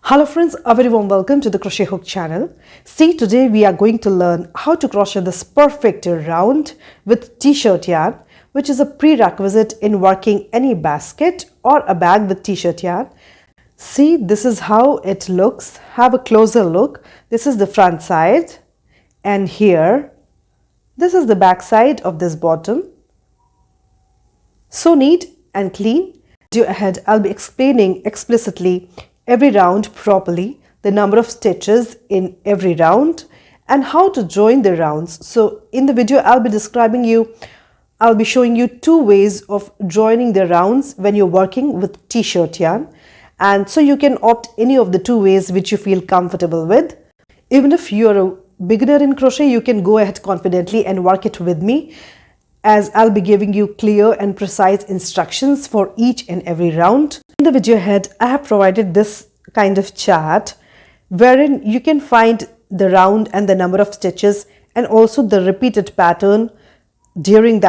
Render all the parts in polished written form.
Hello friends, a very warm welcome to the Crochet Hook channel. See, today we are going to learn how to crochet this perfect round with t-shirt yarn, which is a prerequisite in working any basket or a bag with t-shirt yarn. See, this is how it looks. Have a closer look. This is the front side, and here this is the back side of this bottom. So neat and clean. Go ahead, I'll be explaining explicitly every round properly, the number of stitches in every round and how to join the rounds. So in the video I'll be showing you two ways of joining the rounds when you're working with t-shirt yarn, and so you can opt any of the two ways which you feel comfortable with. Even if you're a beginner in crochet, you can go ahead confidently and work it with me, as I'll be giving you clear and precise instructions for each and every round. In the video ahead, I have provided this kind of chart wherein you can find the round and the number of stitches and also the repeated pattern during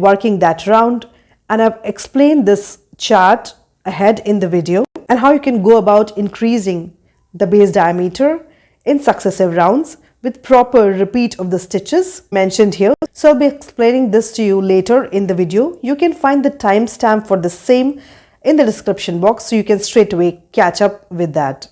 working that round, and I've explained this chart ahead in the video and how you can go about increasing the base diameter in successive rounds with proper repeat of the stitches mentioned here. So I'll be explaining this to you later in the video. You can find the timestamp for the same in the description box, so you can straight away catch up with that.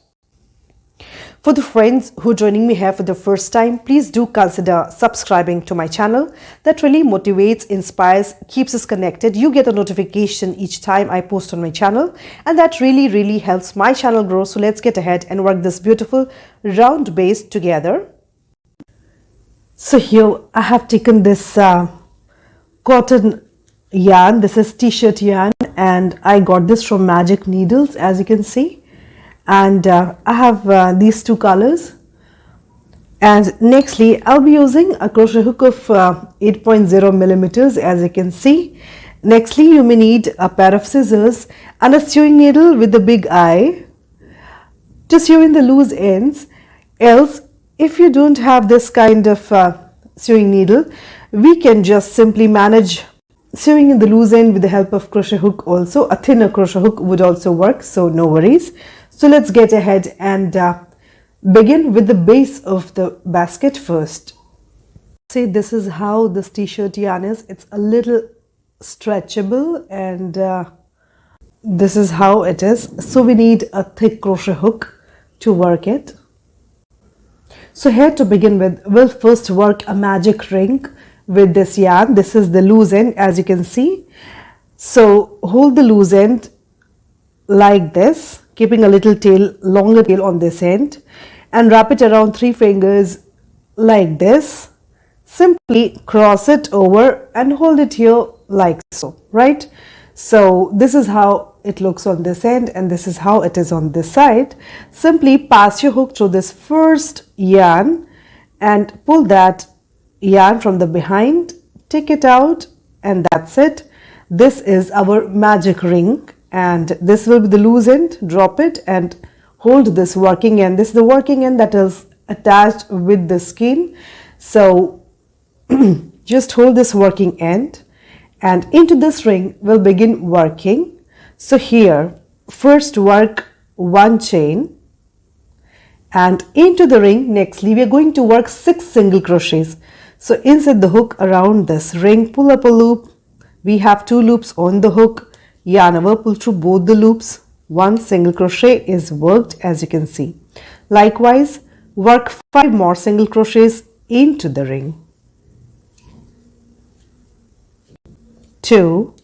For the friends who are joining me here for the first time, please do consider subscribing to my channel. That really motivates, inspires, keeps us connected. You get a notification each time I post on my channel, and that really helps my channel grow. So let's get ahead and work this beautiful round base together. So here I have taken this cotton yarn. This is t-shirt yarn, and I got this from Magic Needles, as you can see, and I have these two colors. And nextly I'll be using a crochet hook of 8.0 millimeters, as you can see. Nextly you may need a pair of scissors and a sewing needle with the big eye to sew in the loose ends. Else, if you don't have this kind of sewing needle, we can just simply manage sewing in the loose end with the help of crochet hook also. A thinner crochet hook would also work, so no worries. So let's get ahead and begin with the base of the basket first. See, this is how this t-shirt yarn is. It's a little stretchable, and this is how it is. So we need a thick crochet hook to work it. So here to begin with, we'll first work a magic ring with this yarn. This is the loose end, as you can see. So hold the loose end like this, keeping a little tail, longer tail on this end, and wrap it around 3 fingers like this. Simply cross it over and hold it here like so, right? So this is how it looks on this end, and this is how it is on this side. Simply pass your hook through this first yarn and pull that yarn from the behind, take it out, and that's it. This is our magic ring, and this will be the loose end. Drop it and hold this working end. This is the working end that is attached with the skein. So just hold this working end, and into this ring we'll begin working. So here first work 1 chain, and into the ring nextly we are going to work 6 single crochets. So inside the hook around this ring, pull up a loop. We have 2 loops on the hook. Yarn over, pull through both the loops. 1 single crochet is worked, as you can see. Likewise, work 5 more single crochets into the ring. 2,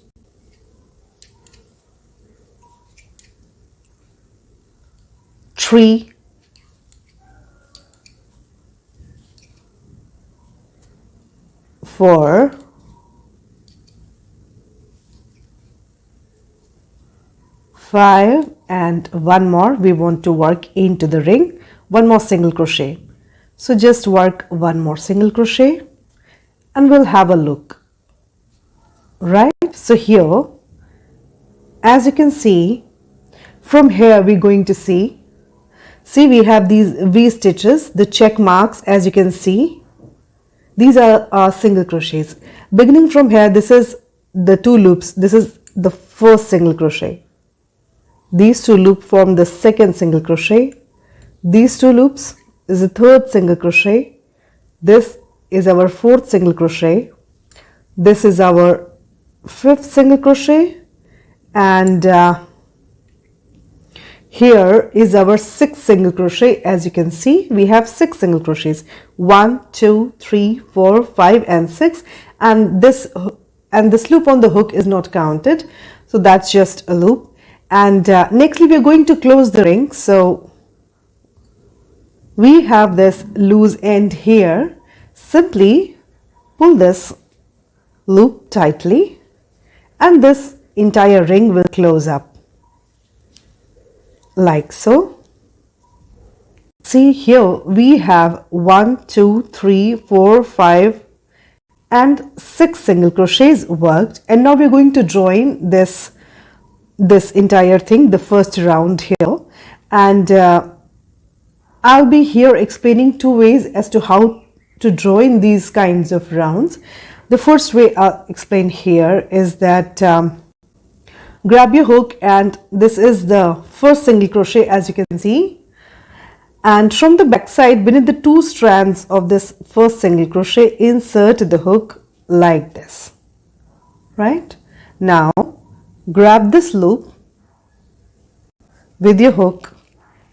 3, 4, 5, and 1 more. We want to work into the ring. 1 more single crochet. So just work 1 more single crochet and we'll have a look, right? So here, as you can see, from here we're going to see we have these V stitches, the check marks, as you can see. These are our single crochets. Beginning from here, this is the 2 loops. This is the first single crochet. These two loops form the second single crochet. These two loops is the third single crochet. This is our fourth single crochet. This is our fifth single crochet, and here is our sixth single crochet. As you can see, we have 6 single crochets, 1 2 3 4 5 and 6, and this loop on the hook is not counted, so that's just a loop. And nextly we are going to close the ring. So we have this loose end here. Simply pull this loop tightly and this entire ring will close up like so. See, here we have 1 2 3 4 5 and 6 single crochets worked, and now we're going to join this entire thing, the first round here. And I'll be here explaining 2 ways as to how to join these kinds of rounds. The first way I'll explain here is that grab your hook, and this is the first single crochet, as you can see, and from the back side beneath the 2 strands of this first single crochet, insert the hook like this. Right now, grab this loop with your hook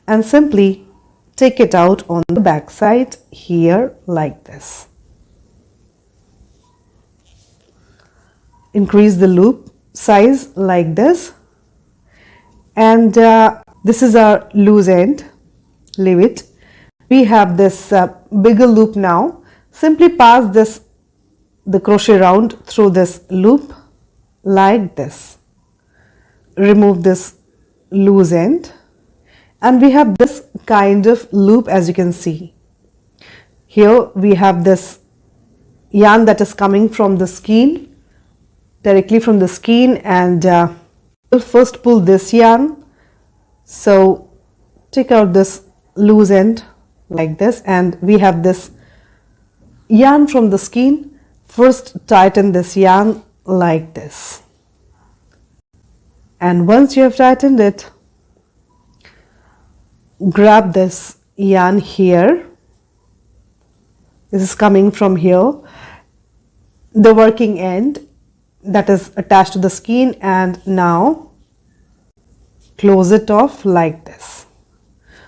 and simply take it out on the back side here like this. Increase the loop size like this, and this is our loose end. Leave it. We have this bigger loop now. Simply pass the crochet round through this loop like this. Remove this loose end, and we have this kind of loop. As you can see, here we have this yarn that is coming from the skein, directly from the skein, and we'll first pull this yarn. So take out this loose end like this, and we have this yarn from the skein. First tighten this yarn like this, and once you have tightened it, grab this yarn here. This is coming from here, the working end that is attached to the skein, and now close it off like this.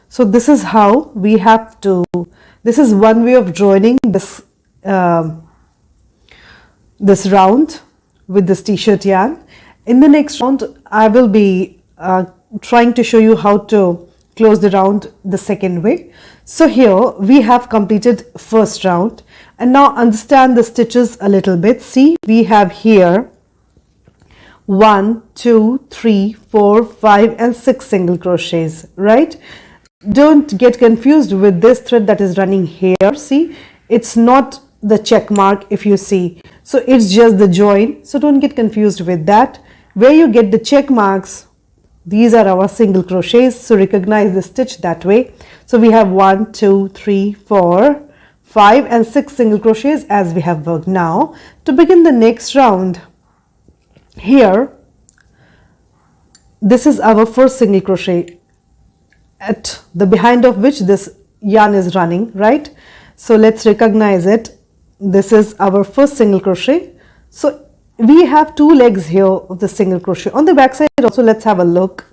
So this is how we have to, this is one way of joining this this round with this t-shirt yarn. In the next round, I will be trying to show you how to close the round the second way. So here we have completed first round, and now understand the stitches a little bit. See, we have here 1 2 3 4 5 and 6 single crochets, right? Don't get confused with this thread that is running here. See, it's not the check mark if you see, so it's just the join, so don't get confused with that. Where you get the check marks, these are our single crochets, so recognize the stitch that way. So we have 1 2 3 4 5 and 6 single crochets as we have worked. Now to begin the next round, here this is our first single crochet at the behind of which this yarn is running, right? So let's recognize it. This is our first single crochet. So we have 2 legs here of the single crochet. On the back side also, let's have a look.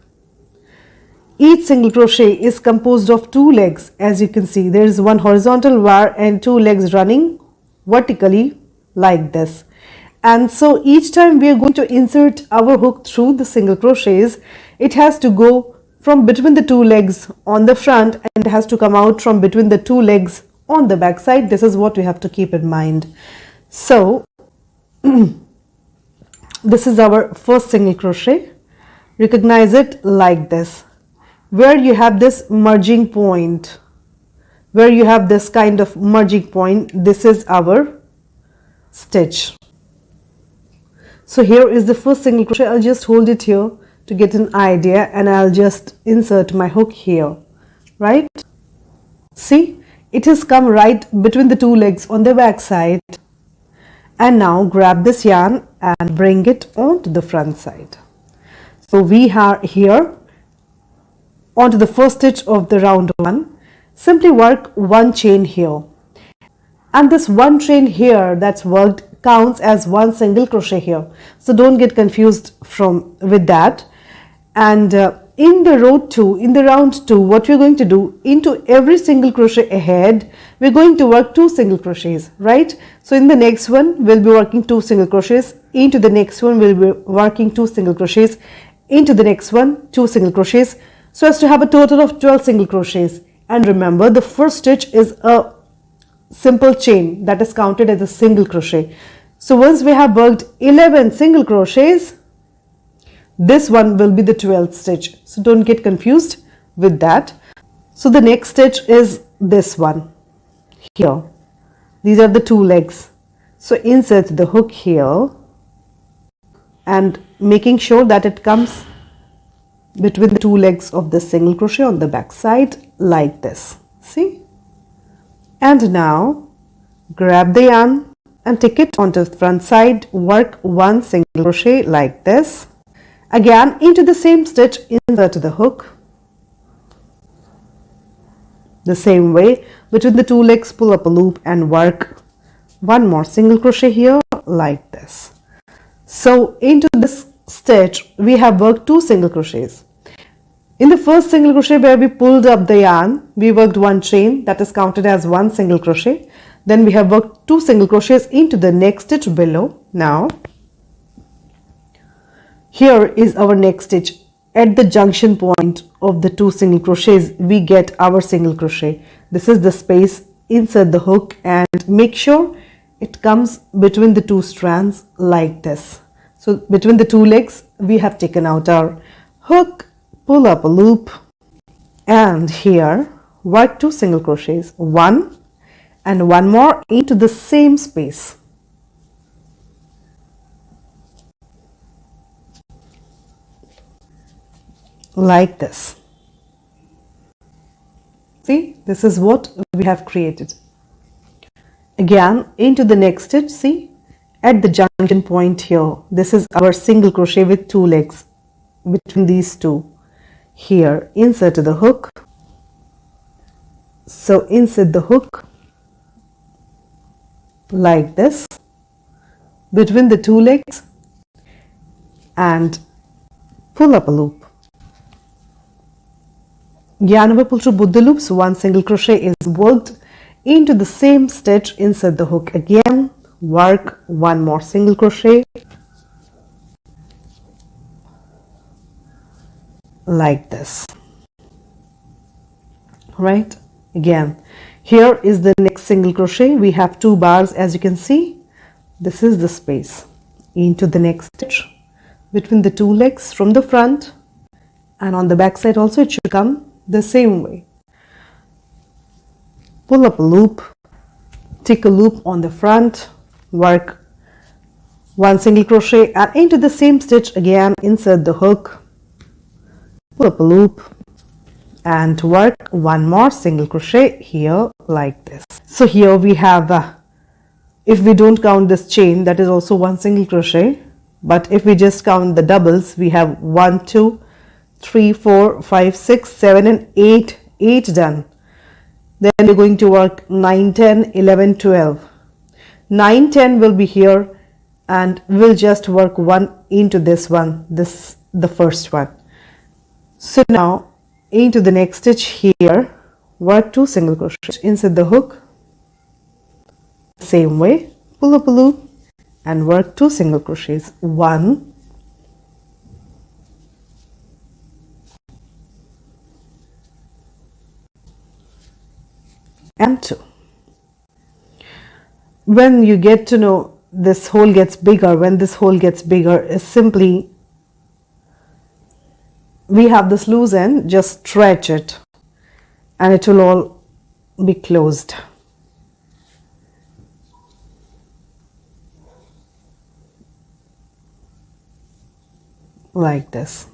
Each single crochet is composed of 2 legs. As you can see, there is one horizontal wire and 2 legs running vertically like this. And so each time we are going to insert our hook through the single crochets, it has to go from between the 2 legs on the front and it has to come out from between the 2 legs on the back side. This is what we have to keep in mind. So this is our first single crochet. Recognize it like this. Where you have this merging point, where you have this kind of merging point, this is our stitch. So here is the first single crochet. I'll just hold it here to get an idea, and I'll just insert my hook here, right? See, it has come right between the 2 legs on the back side. And now grab this yarn and bring it onto the front side. So we are here onto the first stitch of the round 1, simply work one chain here, and this one chain here that's worked counts as one single crochet here, so don't get confused with that. And in the round 2, what we're going to do, into every single crochet ahead we're going to work 2 single crochets, right? So in the next one we'll be working 2 single crochets, into the next one we'll be working 2 single crochets, into the next one 2 single crochets, so as to have a total of 12 single crochets. And remember, the first stitch is a simple chain that is counted as a single crochet. So once we have worked 11 single crochets, this one will be the 12th stitch, so don't get confused with that. So the next stitch is this one here. These are the 2 legs, so insert the hook here and making sure that it comes between the 2 legs of the single crochet on the back side like this. See? And now grab the yarn and take it onto the front side, work 1 single crochet like this. Again, into the same stitch, insert the hook. The same way, between the 2 legs, pull up a loop and work 1 more single crochet here like this. So into this stitch we have worked 2 single crochets. In the first single crochet where we pulled up the yarn, we worked 1 chain that is counted as 1 single crochet. Then we have worked 2 single crochets into the next stitch below. Now here is our next stitch. At the junction point of the 2 single crochets we get our single crochet. This is the space. Insert the hook and make sure it comes between the 2 strands like this. So between the 2 legs we have taken out our hook, pull up a loop, and here work 2 single crochets, 1 and 1 more into the same space. Like this. See, this is what we have created. Again, into the next stitch, see, at the junction point here, this is our single crochet with 2 legs between these 2. Here, insert the hook. So insert the hook like this between the 2 legs and pull up a loop. Yarn over, pull through both the loops, 1 single crochet is worked into the same stitch. Insert the hook again, work 1 more single crochet like this. Right, again here is the next single crochet. We have 2 bars, as you can see. This is the space. Into the next stitch between the 2 legs from the front, and on the back side also it should come the same way. Pull up a loop, take a loop on the front, work 1 single crochet, and into the same stitch again insert the hook, pull up a loop and work 1 more single crochet here like this. So here we have, if we don't count this chain, that is also 1 single crochet, but if we just count the doubles, we have 1, 2, 3, 4, 5, 6, 7 and 8 done. Then we're going to work 9, 10, 11, 12. 9, 10 will be here, and we'll just work 1 into this one, the first one. So now into the next stitch here, work 2 single crochets, insert the hook, same way, pull up a loop and work 2 single crochets, 1 and 2. When you get to know this hole gets bigger, when this hole gets bigger is simply, we have this loose end, just stretch it and it will all be closed. Like this.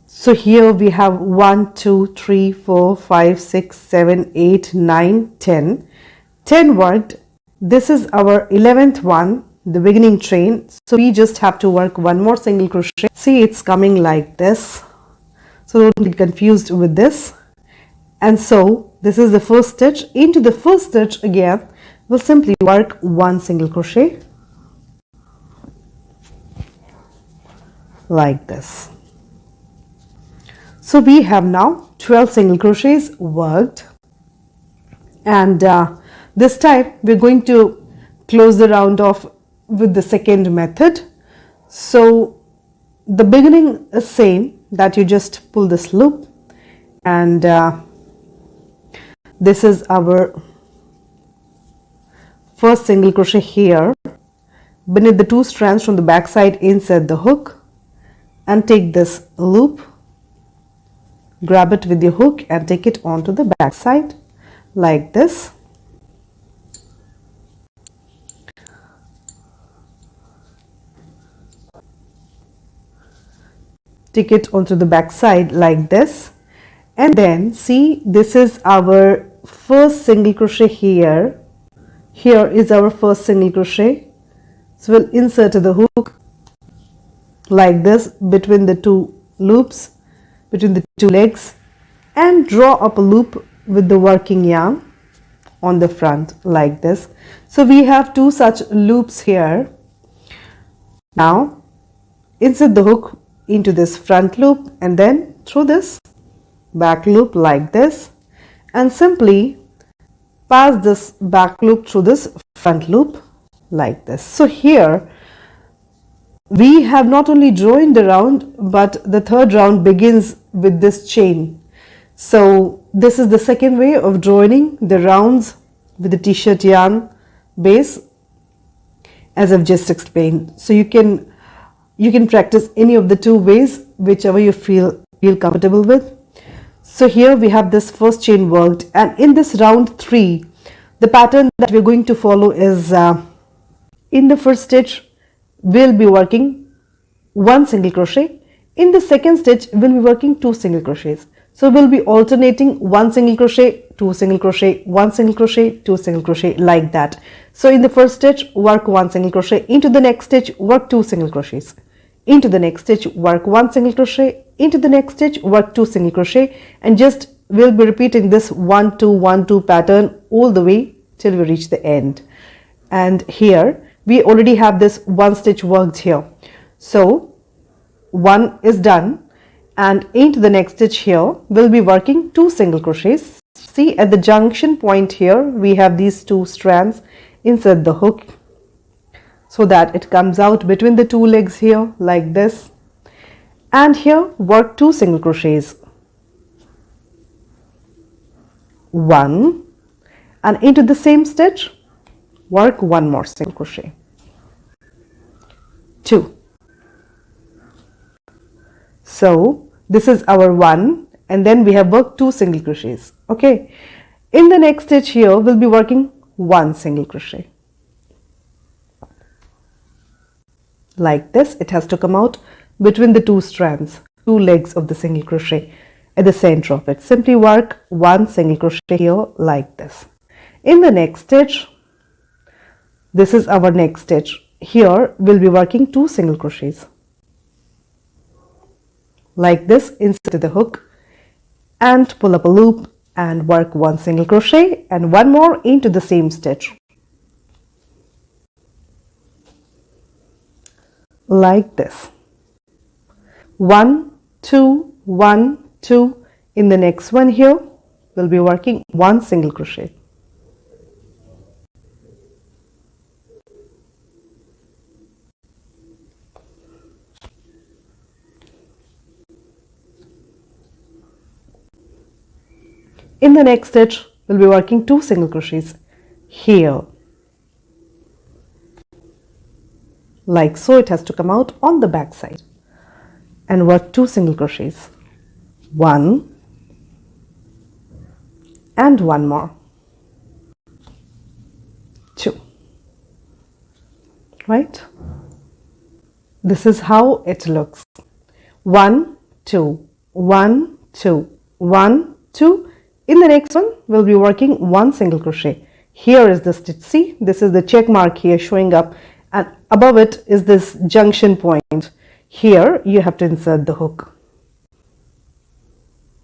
So here we have 1, 2, 3, 4, 5, 6, 7, 8, 9, 10. 10 worked. This is our 11th one. the beginning chain. So we just have to work one more single crochet. See, it's coming like this, so don't get confused with this. And so this is the first stitch. Into the first stitch again, we'll simply work one single crochet like this. So we have now 12 single crochets worked, and this time we're going to close the round off with the second method. So the beginning is same, that you just pull this loop, and this is our first single crochet here beneath the 2 strands from the back side. Insert the hook and take this loop, grab it with your hook and take it onto the back side like this. Take it onto the back side like this, and then see, this is our first single crochet here. Here is our first single crochet. So we'll insert the hook like this between the 2 loops, between the 2 legs, and draw up a loop with the working yarn on the front like this. So we have 2 such loops here. Now insert the hook into this front loop and then through this back loop like this, and simply pass this back loop through this front loop like this. So here we have not only joined the round, but the third round begins with this chain. So this is the second way of joining the rounds with the t-shirt yarn base, as I've just explained. So you can practice any of the 2 ways, whichever you feel comfortable with. So here we have this first chain worked, and in this round 3, the pattern that we're going to follow is in the first stitch we'll be working 1 single crochet. In the second stitch we'll be working 2 single crochets. So we'll be alternating 1 single crochet, 2 single crochet, 1 single crochet, 2 single crochet, like that. So in the first stitch work 1 single crochet, into the next stitch work 2 single crochets, into the next stitch work 1 single crochet, into the next stitch work 2 single crochet, and just we'll be repeating this 1 2 1 2 pattern all the way till we reach the end. And here we already have this 1 stitch worked here. So 1 is done, and into the next stitch here we'll be working 2 single crochets. See, at the junction point here we have these 2 strands. Insert the hook so that it comes out between the 2 legs here like this, and here work 2 single crochets, 1, and into the same stitch work 1 more single crochet, 2. So this is our 1, and then we have worked 2 single crochets. Okay, in the next stitch here we'll be working 1 single crochet like this. It has to come out between the 2 strands, 2 legs of the single crochet at the center of it. Simply work 1 single crochet here like this. In the next stitch, this is our next stitch. Here we'll be working 2 single crochets like this. Insert the hook and pull up a loop and work 1 single crochet and 1 more into the same stitch like this. 1 2 1 2. In the next one here we'll be working 1 single crochet. In the next stitch we'll be working 2 single crochets here like so. It has to come out on the back side, and work 2 single crochets, 1 and 1 more, 2. Right, this is how it looks. 1 2 1 2 1 2. In the next one we'll be working 1 single crochet. Here is the stitch. See, this is the check mark here showing up and above it is this junction point. Here you have to insert the hook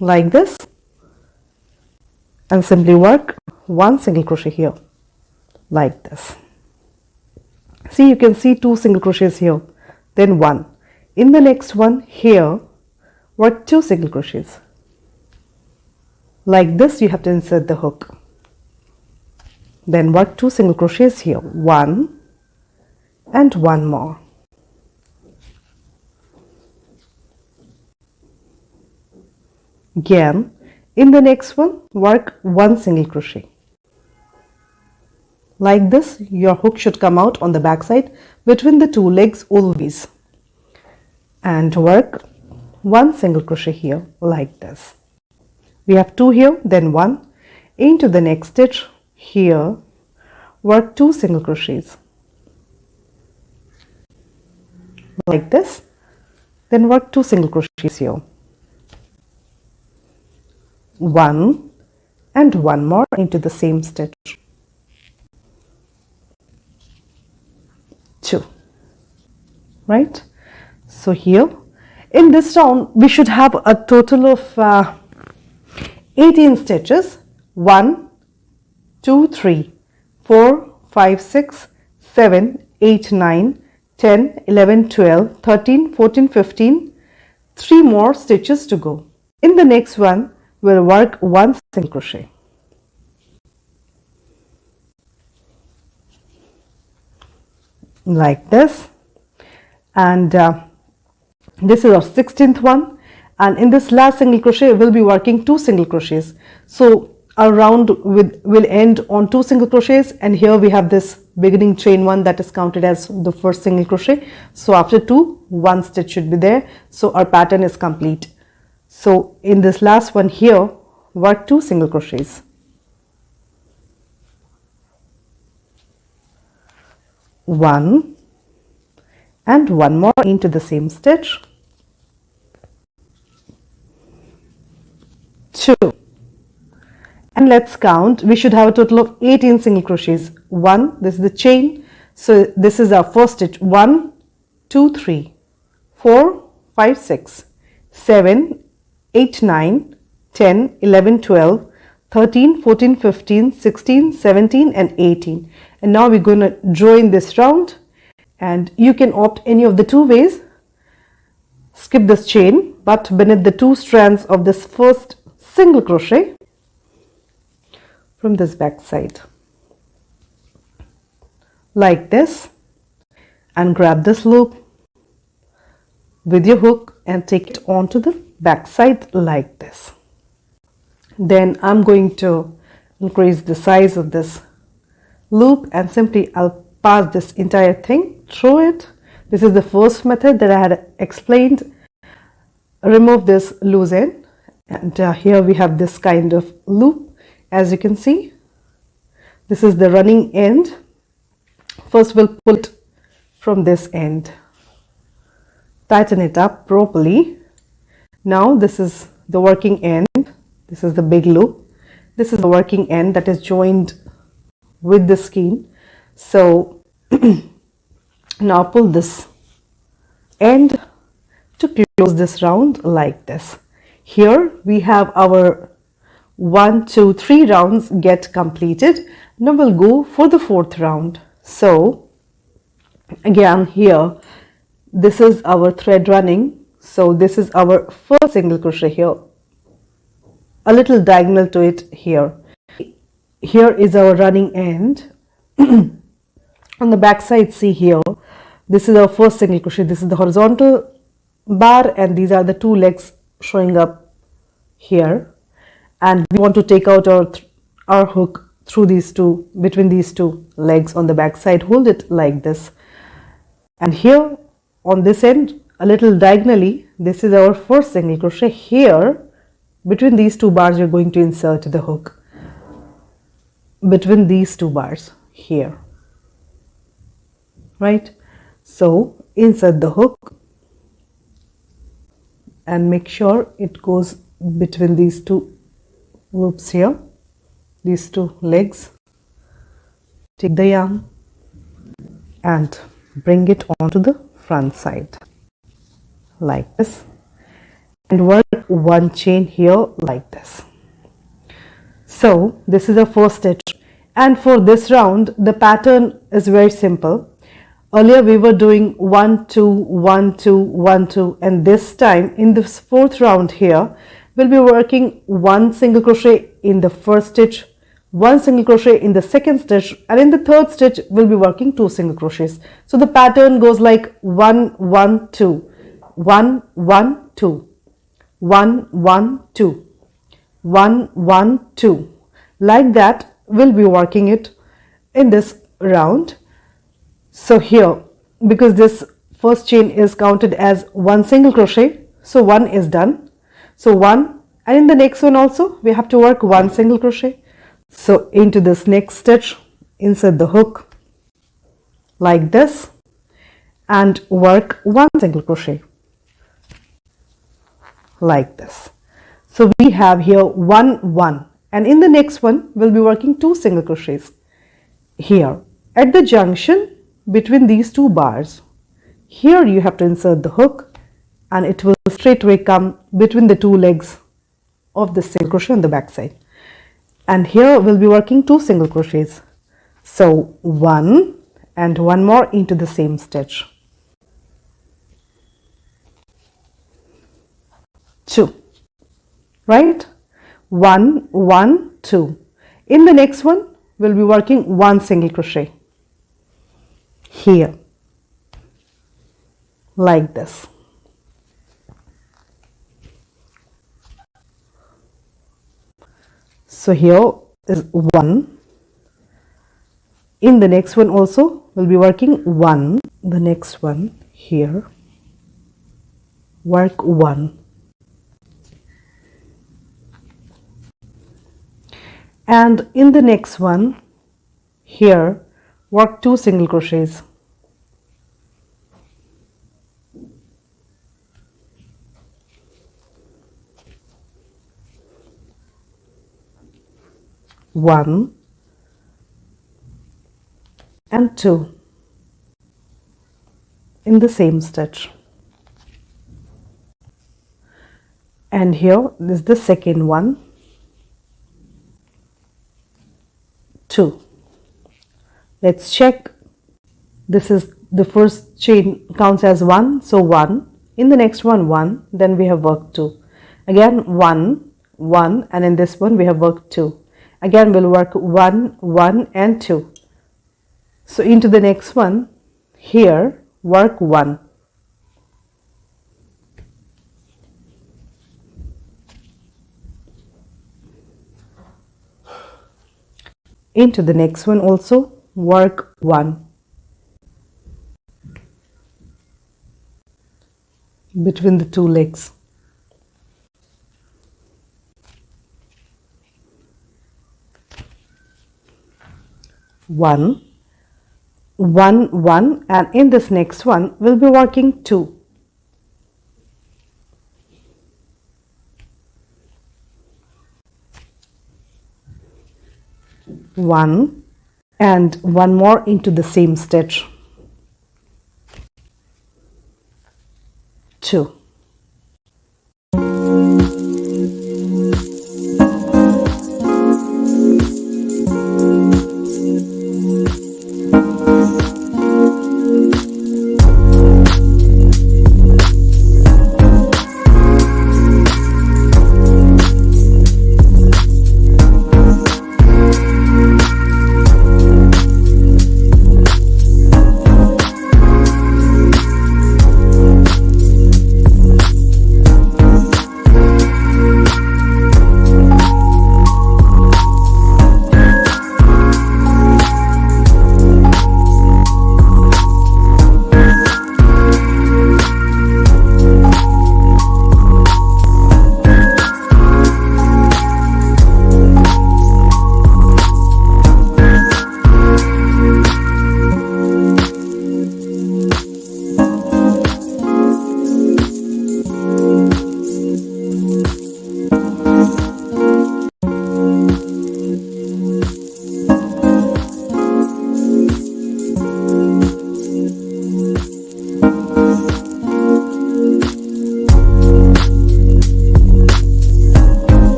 like this and simply work one single crochet here like this. See, you can see 2 single crochets here, then 1. In the next one here, work 2 single crochets. Like this, you have to insert the hook. Then work 2 single crochets here, 1 and 1 more. Again, in the next one, work 1 single crochet. Like this, your hook should come out on the back side between the 2 legs always. And work 1 single crochet here like this. We have 2 here, then 1. Into the next stitch here, work 2 single crochets like this. Then work 2 single crochets here. 1 and 1 more into the same stitch. 2. Right? So here in this round we should have a total of 18 stitches. 1, 2, 3, 4, 5, 6, 7, 8, 9, 10, 11, 12, 13, 14, 15. 3 more stitches to go. In the next one, we'll work 1 single crochet. Like this. And this is our 16th one. And in this last single crochet, we'll be working 2 single crochets. So our round will end on 2 single crochets, and here we have this beginning chain one that is counted as the first single crochet. So after 2, 1 stitch should be there. So our pattern is complete. So in this last one here, work 2 single crochets. 1 and 1 more into the same stitch. 2. And let's count. We should have a total of 18 single crochets. 1, this is the chain. So this is our first stitch. 1, 2, 3, 4, 5, 6, 7, 8, 9, 10, 11, 12, 13, 14, 15, 16, 17 and 18. And now we're going to join this round, and you can opt any of the 2 ways. Skip this chain, but beneath the 2 strands of this first single crochet from this back side like this, and grab this loop with your hook and take it onto the back side like this. Then I'm going to increase the size of this loop, and simply I'll pass this entire thing through it. This is the first method that I had explained. Remove this loose end, and here we have this kind of loop. As you can see, this is the running end. First we'll pull it from this end, tighten it up properly. Now this is the working end. This is the big loop. This is the working end that is joined with the skein. So now pull this end to close this round like this. Here we have our 1, 2, 3 rounds get completed. Now we'll go for the 4th round. So again here, this is our thread running. So this is our first single crochet here, a little diagonal to it here. Here is our running end. On the back side, see here, this is our first single crochet. This is the horizontal bar, and these are the 2 legs showing up here. And we want to take out our hook through these 2, between these 2 legs on the back side. Hold it like this. And here on this end, a little diagonally, this is our first single crochet. Here, between these 2 bars, you're going to insert the hook. Between these 2 bars here. Right? So insert the hook and make sure it goes between these 2 loops here, these 2 legs. Take the yarn and bring it onto the front side like this and work one chain here like this. So this is the first stitch, and for this round the pattern is very simple. Earlier we were doing 1 2 1 2 1 2, and this time in this fourth round here we'll be working one single crochet in the first stitch, one single crochet in the second stitch, and in the third stitch we'll be working 2 single crochets. So the pattern goes like 1 1 2 1 1 2 1 1 2 1 1 2. Like that we'll be working it in this round. So here, because this first chain is counted as one single crochet, so one is done. So one, and in the next one also we have to work one single crochet. So into this next stitch, insert the hook like this and work one single crochet like this. So we have here 1 1, and in the next one we'll be working 2 single crochets here at the junction between these two bars. Here you have to insert the hook and it will straightway come between the two legs of the single crochet on the back side. And here we'll be working 2 single crochets. So 1 and one more into the same stitch. 2, right? 1 1 2. In the next one we'll be working one single crochet here like this. So here is 1. In the next one also we'll be working 1. The next one here, work 1. And in the next one here, work 2 single crochets. One and 2 in the same stitch. And here this is the second one. 2. Let's check. This is the first chain counts as 1, so 1. In the next one 1, then we have worked 2. Again 1 1, and in this one we have worked 2. Again we'll work 1 1 and 2. So into the next one here, work 1. Into the next one also work 1 between the two legs. One 1 1, and in this next one we'll be working 2. One and one more into the same stitch. 2.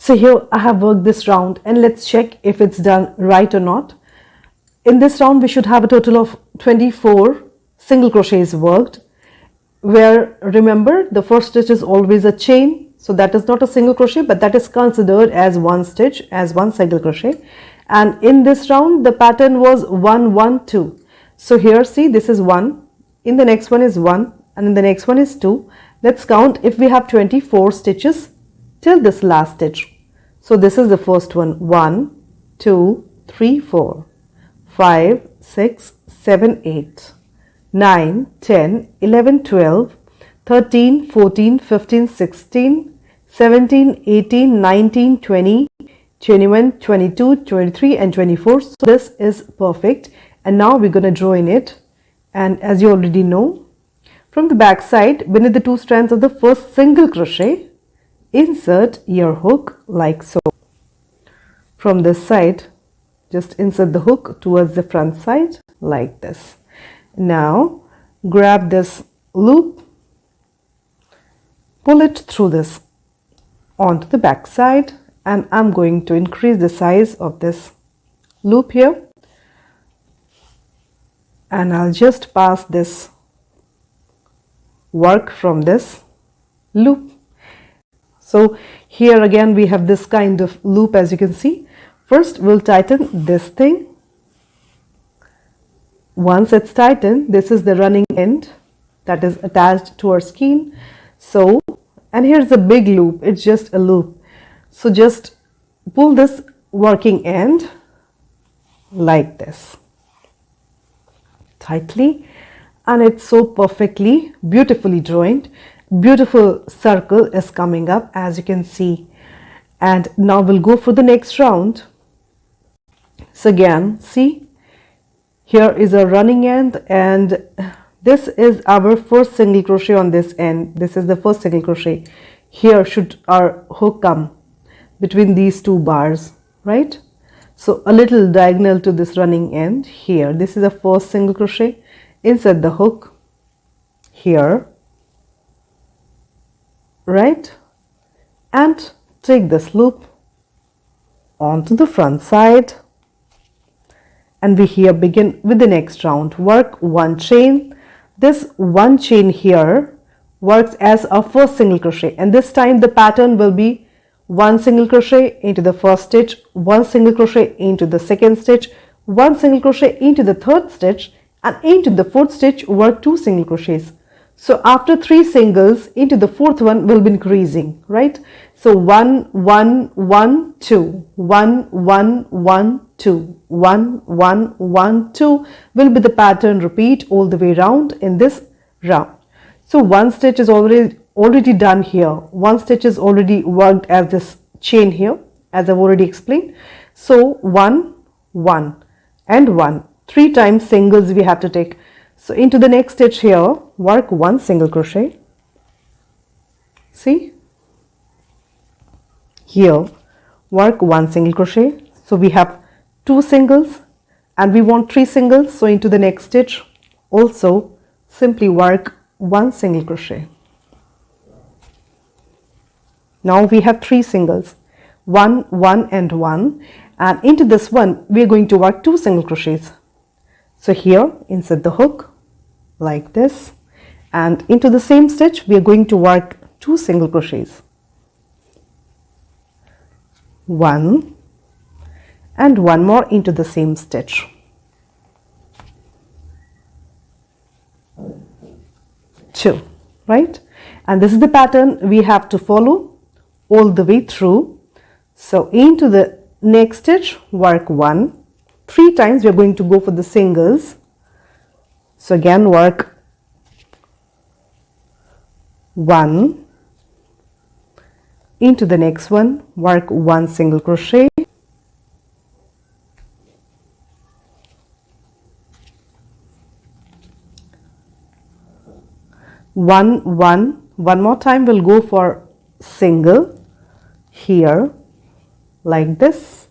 So here I have worked this round, and let's check if it's done right or not. In this round we should have a total of 24 single crochets worked, where remember the first stitch is always a chain, so that is not a single crochet, but that is considered as one stitch, as one single crochet. And in this round the pattern was 1 1 2. So here see, this is 1, in the next one is 1, and in the next one is 2. Let's count if we have 24 stitches till this last stitch. So this is the first one, 1 2 3 4 5 6 7 8 9 10 11 12 13 14 15 16 17 18 19 20 21 22 23 and 24. So this is perfect, and now we're going to join it. And as you already know, from the back side, beneath the two strands of the first single crochet, insert your hook like so. From this side, just insert the hook towards the front side like this. Now grab this loop, pull it through this onto the back side, and I'm going to increase the size of this loop here, and I'll just pass this work from this loop. So here again we have this kind of loop, as you can see. First we'll tighten this thing. Once it's tightened, this is the running end that is attached to our skein. So, and here's a big loop, it's just a loop. So just pull this working end like this tightly, and it's so perfectly, beautifully joined. Beautiful circle is coming up, as you can see. And now we'll go for the next round. So again, see, here is a running end, and this is our first single crochet on this end. This is the first single crochet. Here should our hook come between these two bars, right? So a little diagonal to this running end here. This is the first single crochet. Insert the hook here, right? And take this loop onto the front side, and we here begin with the next round. Work one chain. This one chain here works as a first single crochet, and this time the pattern will be one single crochet into the first stitch, one single crochet into the second stitch, one single crochet into the third stitch, and into the fourth stitch work two single crochets. So after 3 singles, into the fourth one will be increasing, right? So 1 1 1 2 1 1 1 2 1 1 1 2 will be the pattern. Repeat all the way around in this round. So one stitch is already done here. One stitch is already worked as this chain here, as I've already explained. So 1 1 and 1, 3 times singles we have to take. So into the next stitch here, work one single crochet. See, here work one single crochet. So we have 2 singles and we want 3 singles. So into the next stitch also simply work one single crochet. Now we have 3 singles, 1 1 and 1, and into this one we are going to work 2 single crochets. So here insert the hook like this, and into the same stitch we are going to work 2 single crochets, 1 and 1 more into the same stitch, 2, right? And this is the pattern we have to follow all the way through. So into the next stitch work 1, 3 times we are going to go for the singles. So again work 1, into the next one work 1 single crochet, 1 1, one more time we'll go for single here like this.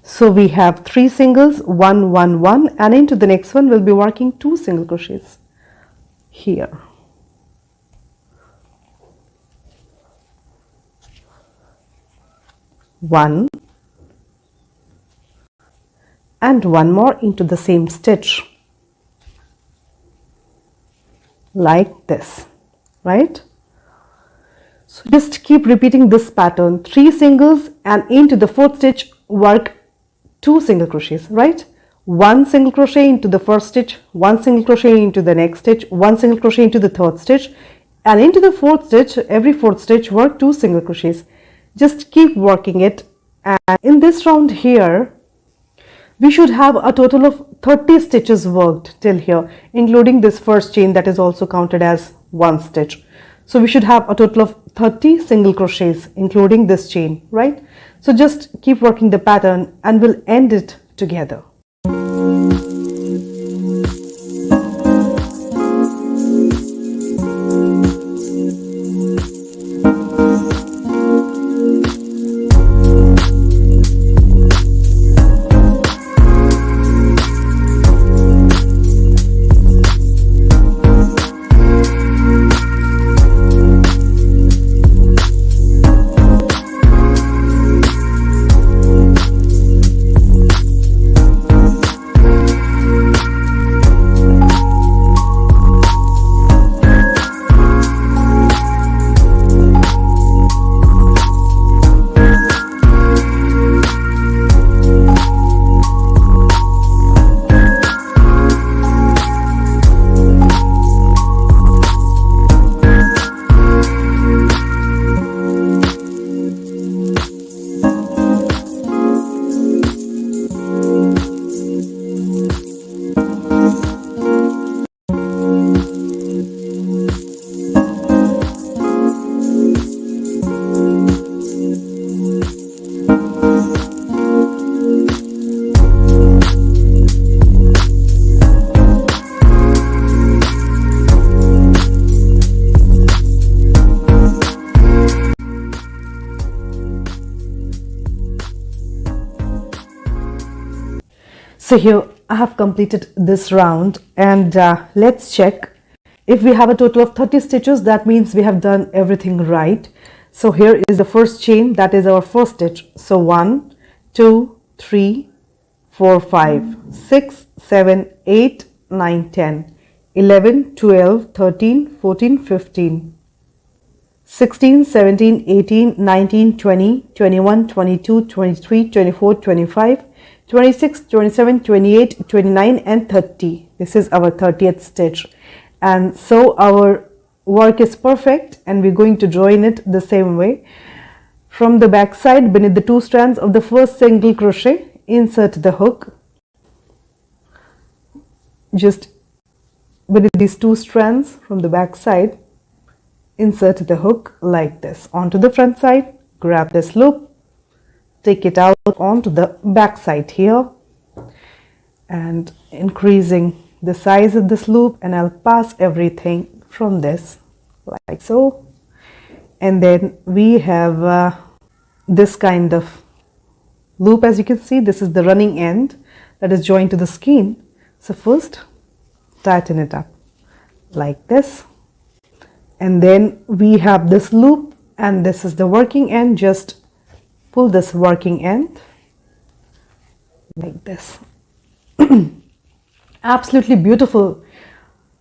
So we have 3 singles, 1 1 1, and into the next one we'll be working 2 single crochets here. 1 and one more into the same stitch, like this, right? So just keep repeating this pattern, 3 singles, and into the 4th stitch work 2 single crochets, right? 1 single crochet into the 1st stitch, 1 single crochet into the next stitch, 1 single crochet into the 3rd stitch, and into the 4th stitch, every 4th stitch work 2 single crochets. Just keep working it, and in this round here we should have a total of 30 stitches worked till here, including this first chain that is also counted as 1 stitch. So we should have a total of 30 single crochets including this chain, right? So just keep working the pattern and we'll end it together. So here I have completed this round, and let's check if we have a total of 30 stitches. That means we have done everything right. So here is the first chain, that is our first stitch. So 1 2 3 4 5 6 7 8 9 10 11 12 13 14 15 16 17 18 19 20 21 22 23 24 25 26 27 28 29 and 30. This is our 30th stitch, and so our work is perfect, and we're going to join it the same way. From the back side, beneath the 2 strands of the first single crochet, insert the hook. Just beneath these 2 strands from the back side, insert the hook like this onto the front side. Grab this loop, take it out onto the back side here, and increasing the size of this loop, and I'll pass everything from this like so. And then we have this kind of loop. As you can see, this is the running end that is joined to the skein. So first tighten it up like this, and then we have this loop, and this is the working end. Just pull this working end like this. Absolutely beautiful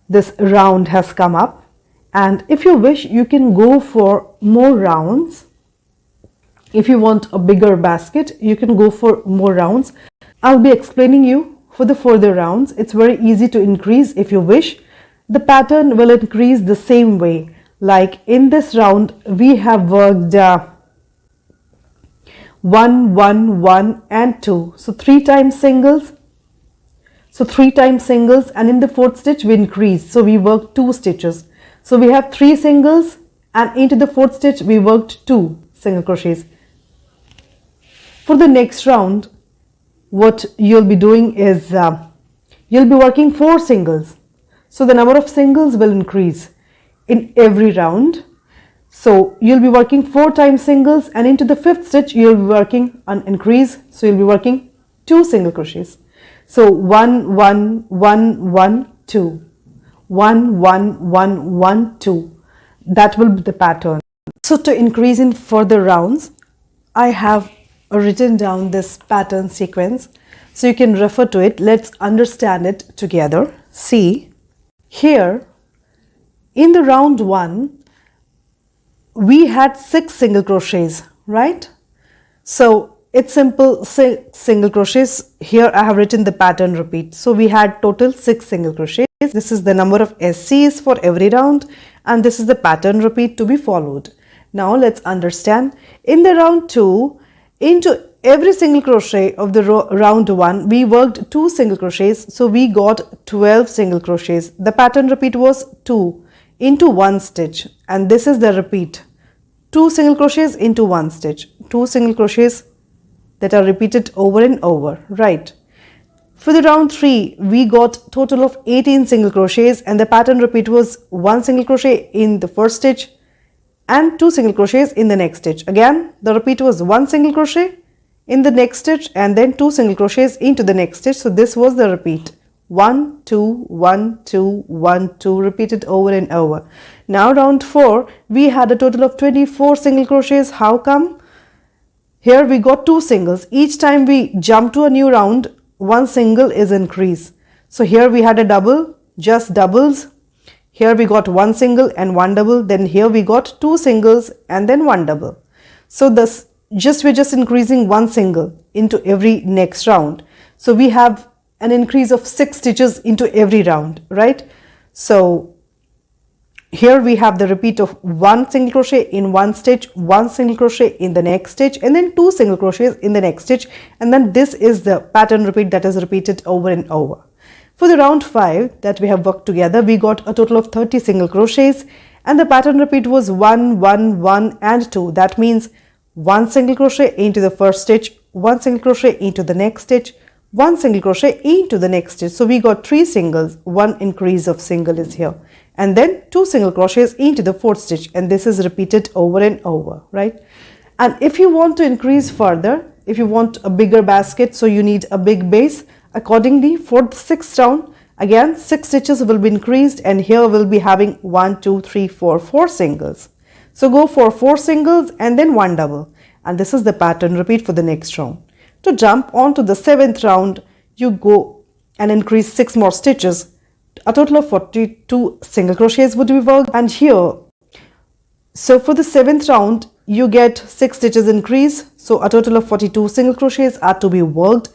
this round has come up, and if you wish you can go for more rounds. If you want a bigger basket, you can go for more rounds. I'll be explaining you for the further rounds. It's very easy to increase if you wish. The pattern will increase the same way. Like in this round we have worked 1 1 1 and 2, so 3 times singles. So 3 times singles, and in the 4th stitch we increased, so we worked 2 stitches. So we have 3 singles, and into the 4th stitch we worked 2 single crochets. For the next round, what you'll be doing is you'll be working 4 singles, so the number of singles will increase in every round. So you'll be working 4 times singles, and into the 5th stitch you'll be working an increase, so you'll be working 2 single crochets. So 1 1 1 1 2 1 1 1 1 2. That will be the pattern. So to increase in further rounds, I have written down this pattern sequence so you can refer to it. Let's understand it together. See, here in the round 1 we had 6 single crochets, right? So it's simple, 6 single crochets. Here I have written the pattern repeat. So we had total 6 single crochets. This is the number of SCs for every round, and this is the pattern repeat to be followed. Now let's understand. In the round 2, into every single crochet of the round 1, we worked 2 single crochets. So we got 12 single crochets. The pattern repeat was 2 into 1 stitch, and this is the repeat. 2 single crochets into 1 stitch. 2 single crochets that are repeated over and over, right? For the round 3, we got total of 18 single crochets, and the pattern repeat was 1 single crochet in the first stitch and 2 single crochets in the next stitch. Again, the repeat was 1 single crochet in the next stitch and then 2 single crochets into the next stitch. So this was the repeat. 1, 2, 1, 2, 1, 2, repeated over and over. Now round 4, we had a total of 24 single crochets. How come? Here we got 2 singles. Each time we jump to a new round, 1 single is increased. So here we had a double, just doubles. Here we got 1 single and 1 double. Then here we got 2 singles and then 1 double. So this we're just increasing 1 single into every next round. So we have an increase of 6 stitches into every round, right? So here we have the repeat of 1 single crochet in 1 stitch, 1 single crochet in the next stitch, and then 2 single crochets in the next stitch. And then this is the pattern repeat that is repeated over and over. For the round 5 that we have worked together, we got a total of 30 single crochets, and the pattern repeat was 1, 1, 1 and 2. That means 1 single crochet into the first stitch, 1 single crochet into the next stitch, 1 single crochet into the next stitch. So we got 3 singles, 1 increase of single is here, and then 2 single crochets into the fourth stitch, and this is repeated over and over, right? And if you want to increase further, if you want a bigger basket, so you need a big base, accordingly for the 6th round, again 6 stitches will be increased, and here we'll be having 1, 2, 3, 4 singles. So go for 4 singles and then 1 double, and this is the pattern repeat for the next round. To jump on to the 7th round, you go and increase 6 more stitches. A total of 42 single crochets would be worked, and here, so for the 7th round, you get 6 stitches increase, so a total of 42 single crochets are to be worked,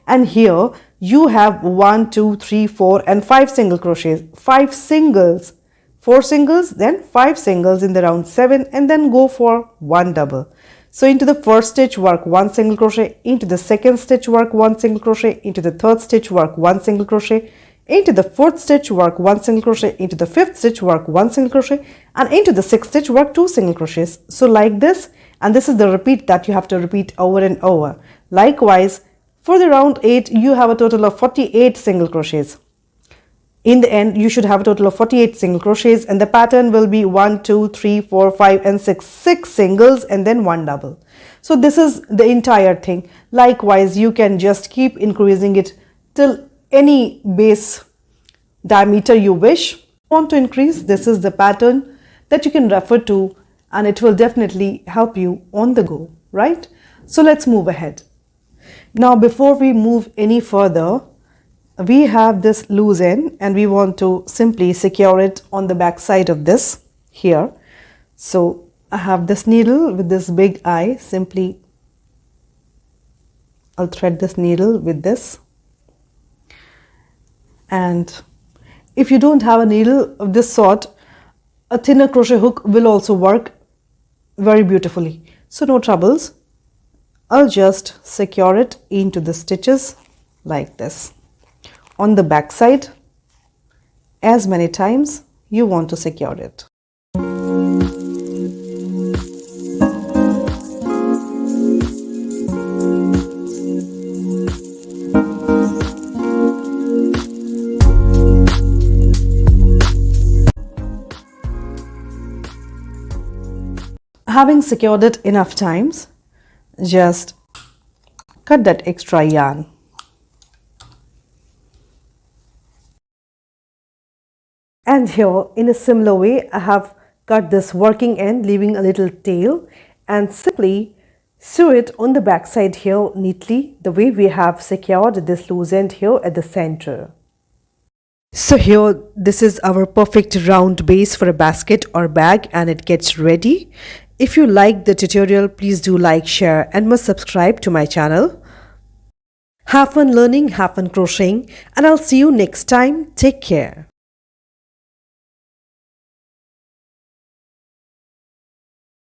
and here you have 1, 2, 3, 4 and 5 single crochets, 5 singles, 4 singles, then 5 singles in the round 7, and then go for 1 double. So into the first stitch work 1 single crochet, into the second stitch work 1 single crochet, into the third stitch work 1 single crochet, into the fourth stitch work 1 single crochet, into the fifth stitch work 1 single crochet, and into the sixth stitch work 2 single crochets. So like this, and this is the repeat that you have to repeat over and over. Likewise, for the round 8, you have a total of 48 single crochets. In the end, you should have a total of 48 single crochets, and the pattern will be 1, 2, 3, 4, 5 and 6. 6 singles and then 1 double. So this is the entire thing. Likewise, you can just keep increasing it till any base diameter you wish. Want to increase, this is the pattern that you can refer to, and it will definitely help you on the go, right? So let's move ahead. Now before we move any further, we have this loose end and we want to simply secure it on the back side of this here. So I have this needle with this big eye. Simply I'll thread this needle with this, and if you don't have a needle of this sort, a thinner crochet hook will also work very beautifully. So no troubles, I'll just secure it into the stitches like this on the back side as many times you want to secure it. Having secured it enough times, just cut that extra yarn. And here in a similar way, I have cut this working end, leaving a little tail, and simply Sew it on the back side here neatly, the way we have secured this loose end here at the center. So here, this is our perfect round base for a basket or bag, and it gets ready. If you like the tutorial, please do like, share and must subscribe to my channel. Have fun learning, have fun crocheting, and I'll see you next time. Take care.